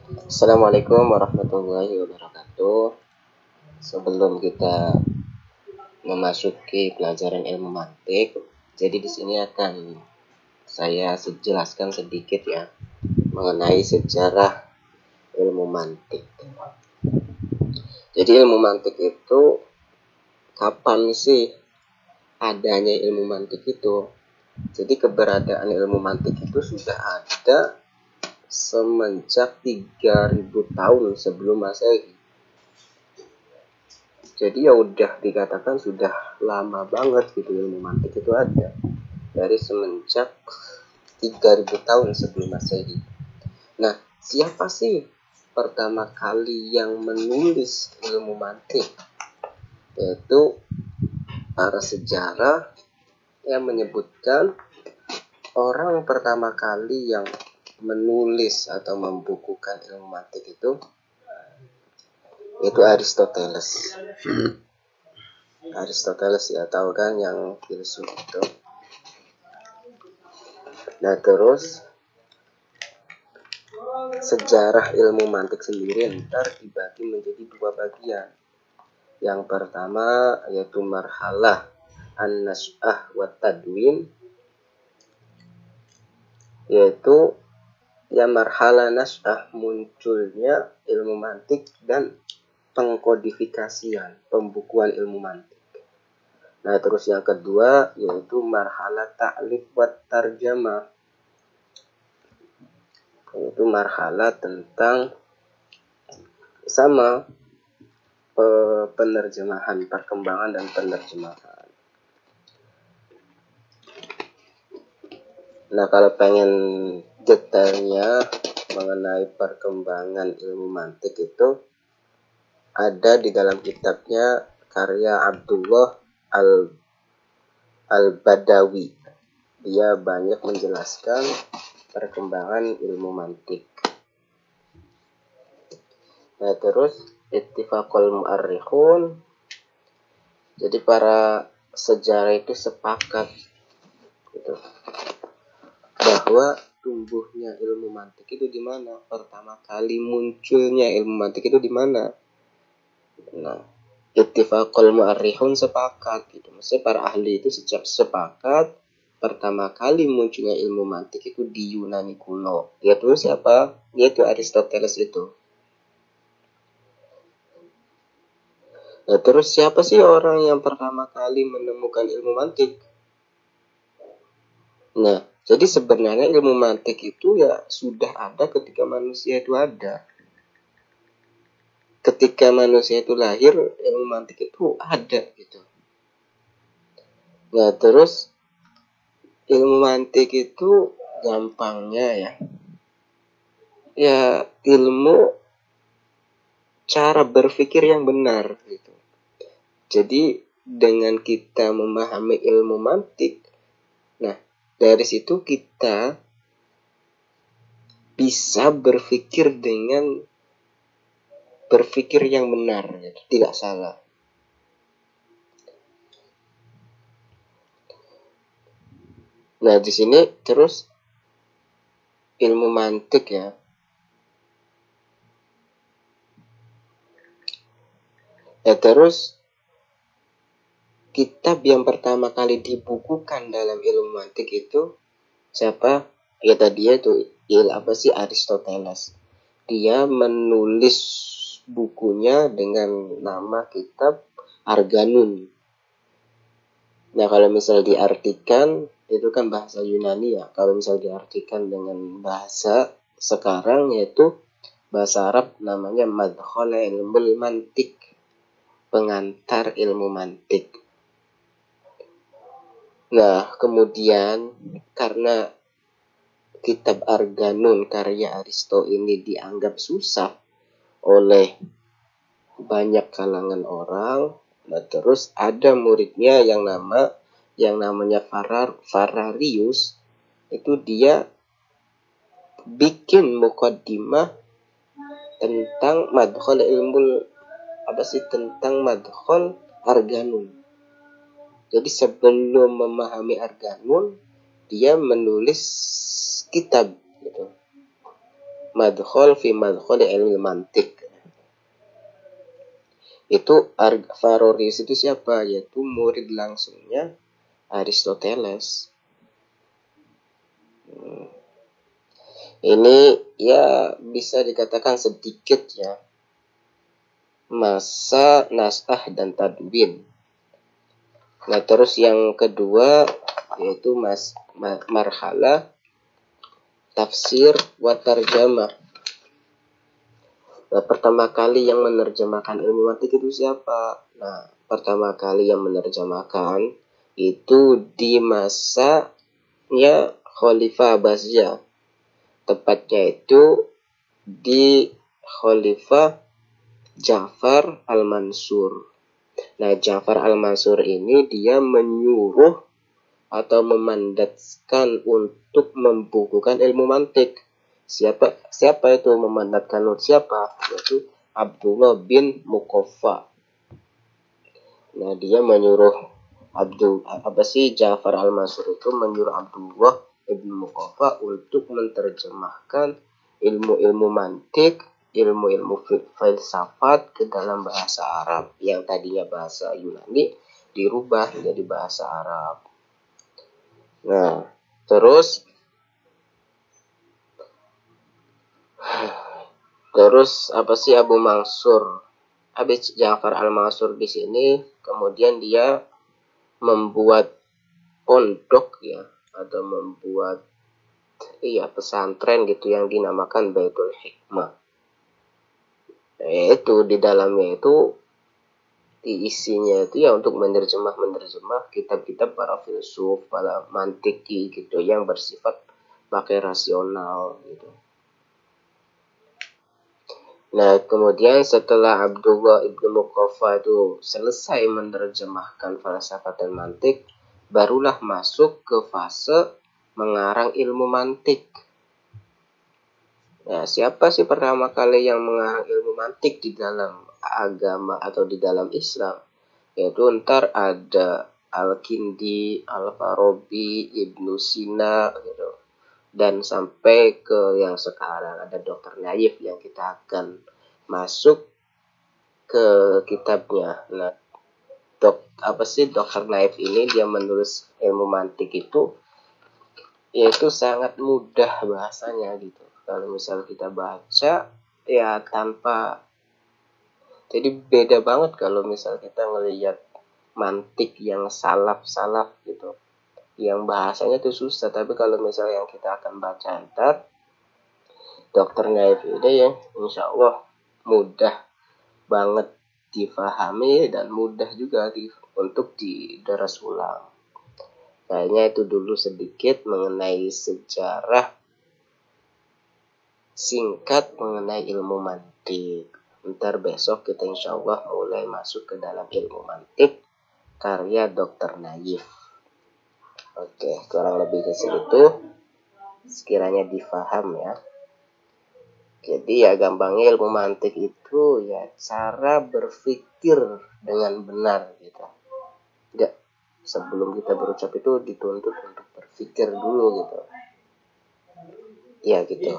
Assalamualaikum warahmatullahi wabarakatuh. Sebelum kita memasuki pelajaran ilmu mantik, jadi di sini akan saya jelaskan sedikit ya mengenai sejarah ilmu mantik. Jadi ilmu mantik itu kapan sih adanya ilmu mantik itu? Jadi keberadaan ilmu mantik itu sudah ada semenjak 3000 tahun sebelum Masehi. Jadi ya udah dikatakan sudah lama banget gitu ilmu mantik itu ada. Dari semenjak 3000 tahun sebelum Masehi. Nah, siapa sih pertama kali yang menulis ilmu mantik? Yaitu para sejarah yang menyebutkan orang pertama kali yang menulis atau membukukan ilmu mantik itu Aristoteles. Aristoteles ya, tahu kan, yang filsuf itu. Nah, terus sejarah ilmu mantik sendiri ntar dibagi menjadi dua bagian. Yang pertama yaitu marhalah an-nash'ah wa tadwin, yaitu ya marhalah nash'ah, munculnya ilmu mantik dan pengkodifikasian, pembukuan ilmu mantik. Nah, terus yang kedua yaitu marhalah ta'lif wa tarjamah, yaitu marhalah tentang sama penerjemahan, perkembangan dan penerjemahan. Nah, kalau pengen detailnya mengenai perkembangan ilmu mantik itu ada di dalam kitabnya karya Abdullah al-Badawi. Dia banyak menjelaskan perkembangan ilmu mantik. Nah, terus ittifaqul mu'arrikhun. Jadi para sejarah itu sepakat gitu, bahwa tumbuhnya ilmu mantik itu di mana? Pertama kali munculnya ilmu mantik itu di mana? Nah, ittifaqul mu'arrikhun sepakat gitu. Maksudnya para ahli itu sepakat pertama kali munculnya ilmu mantik itu di Yunani kuno. Yaitu siapa? Yaitu Aristoteles itu. Nah, terus siapa sih orang yang pertama kali menemukan ilmu mantik? Nah, jadi sebenarnya ilmu mantik itu ya sudah ada ketika manusia itu ada. Ketika manusia itu lahir, ilmu mantik itu ada gitu. Nah, terus ilmu mantik itu gampangnya ya ilmu cara berpikir yang benar gitu. Jadi dengan kita memahami ilmu mantik, nah dari situ kita bisa berpikir dengan berpikir yang benar gitu, tidak salah. Nah, di sini terus ilmu mantik ya. Ya, terus kitab yang pertama kali dibukukan dalam ilmu mantik itu siapa? Ya tadi itu Aristoteles. Dia menulis bukunya dengan nama kitab Arganun. Nah, kalau misal diartikan itu kan bahasa Yunani ya. Kalau misal diartikan dengan bahasa sekarang yaitu bahasa Arab, namanya Madkhal Ilmul Mantik, pengantar ilmu mantik. Nah, kemudian karena kitab Arganun karya Aristo ini dianggap susah oleh banyak kalangan orang, nah terus ada muridnya yang namanya Fararius, itu dia bikin muqaddimah tentang madkhal Arganun. Jadi sebelum memahami Arganun, dia menulis kitab gitu, madkhol fi madkhol ilmu mantik. Itu Averroes itu siapa? Yaitu murid langsungnya Aristoteles. Ini ya bisa dikatakan sedikit ya masa nasah dan tadwin. Nah terus yang kedua yaitu marhalah tafsir wa tarjamah. Nah, pertama kali yang menerjemahkan ilmu mantik itu siapa? Nah, pertama kali yang menerjemahkan itu di masanya Khalifah Abbasiyah. Tepatnya itu di Khalifah Ja'far al-Mansur. Nah, Ja'far al-Mansur ini dia menyuruh atau memandatkan untuk membukukan ilmu mantik. Siapa itu memandatkan siapa? Yaitu Abdullah bin Muqaffa. Nah, dia menyuruh Ja'far al-Mansur itu menyuruh Abdullah bin Muqaffa untuk menerjemahkan ilmu-ilmu mantik, ilmu-ilmu filsafat ke dalam bahasa Arab yang tadinya bahasa Yunani dirubah menjadi bahasa Arab. Nah, terus apa sih Abu Ja'far al-Mansur di sini? Kemudian dia membuat pondok ya, atau membuat pesantren gitu yang dinamakan Baitul Hikmah. Yaitu di dalamnya itu isinya itu ya untuk menerjemah kitab-kitab para filsuf, para mantiki gitu yang bersifat pakai rasional gitu. Nah, kemudian setelah Abdullah ibnu Muqaffa itu selesai menerjemahkan falsafat dan mantik, barulah masuk ke fase mengarang ilmu mantik. Nah, siapa sih pertama kali yang mengarang ilmu mantik di dalam agama atau di dalam Islam? Yaitu ntar ada Al-Kindi, Al-Farabi, Ibnu Sina gitu. Dan sampai ke yang sekarang ada Dr. Naif yang kita akan masuk ke kitabnya. Nah, Dr. Naif ini dia menulis ilmu mantik itu yaitu sangat mudah bahasanya gitu. Kalau misal kita baca ya tanpa, jadi beda banget kalau misal kita ngelihat mantik yang salaf gitu, yang bahasanya tuh susah. Tapi kalau misal yang kita akan baca ntar Dr. Naif ini ya insya Allah mudah banget difahami dan mudah juga untuk dideras ulang. Kayaknya itu dulu sedikit mengenai sejarah singkat mengenai ilmu mantik. Ntar besok kita insya Allah mulai masuk ke dalam ilmu mantik karya Dr. Naif. Oke, kurang lebih segitu. Sekiranya difaham ya. Jadi ya gampangnya ilmu mantik itu ya cara berpikir dengan benar gitu. Enggak, sebelum kita berucap itu dituntut untuk berpikir dulu gitu. Ya gitu.